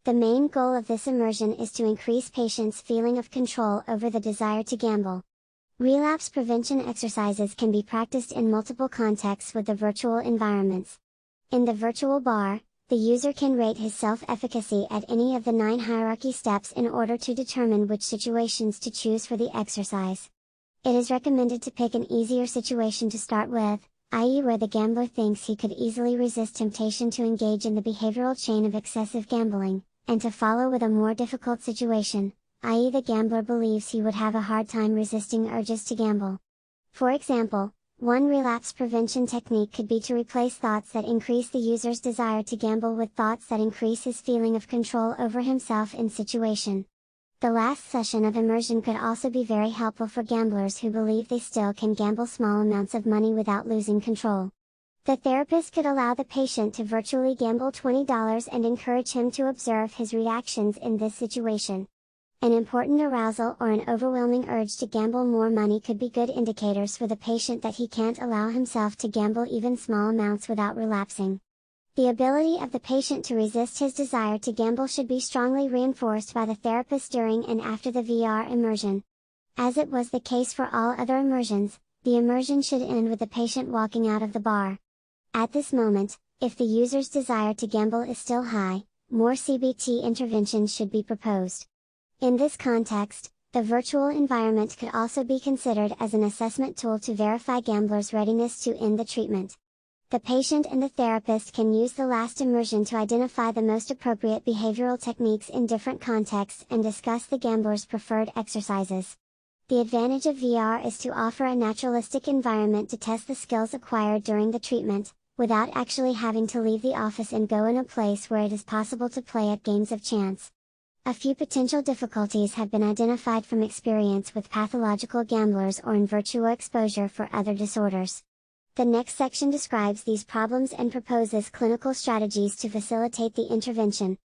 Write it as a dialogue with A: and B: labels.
A: The main goal of this immersion is to increase patients' feeling of control over the desire to gamble. Relapse prevention exercises can be practiced in multiple contexts with the virtual environments. In the virtual bar, the user can rate his self-efficacy at any of the 9 hierarchy steps in order to determine which situations to choose for the exercise. It is recommended to pick an easier situation to start with, i.e. where the gambler thinks he could easily resist temptation to engage in the behavioral chain of excessive gambling, and to follow with a more difficult situation, i.e. the gambler believes he would have a hard time resisting urges to gamble. For example, one relapse prevention technique could be to replace thoughts that increase the user's desire to gamble with thoughts that increase his feeling of control over himself in situation. The last session of immersion could also be very helpful for gamblers who believe they still can gamble small amounts of money without losing control. The therapist could allow the patient to virtually gamble $20 and encourage him to observe his reactions in this situation. An important arousal or an overwhelming urge to gamble more money could be good indicators for the patient that he can't allow himself to gamble even small amounts without relapsing. The ability of the patient to resist his desire to gamble should be strongly reinforced by the therapist during and after the VR immersion. As it was the case for all other immersions, the immersion should end with the patient walking out of the bar. At this moment, if the user's desire to gamble is still high, more CBT interventions should be proposed. In this context, the virtual environment could also be considered as an assessment tool to verify gamblers' readiness to end the treatment. The patient and the therapist can use the last immersion to identify the most appropriate behavioral techniques in different contexts and discuss the gambler's preferred exercises. The advantage of VR is to offer a naturalistic environment to test the skills acquired during the treatment, without actually having to leave the office and go in a place where it is possible to play at games of chance. A few potential difficulties have been identified from experience with pathological gamblers or in virtual exposure for other disorders. The next section describes these problems and proposes clinical strategies to facilitate the intervention.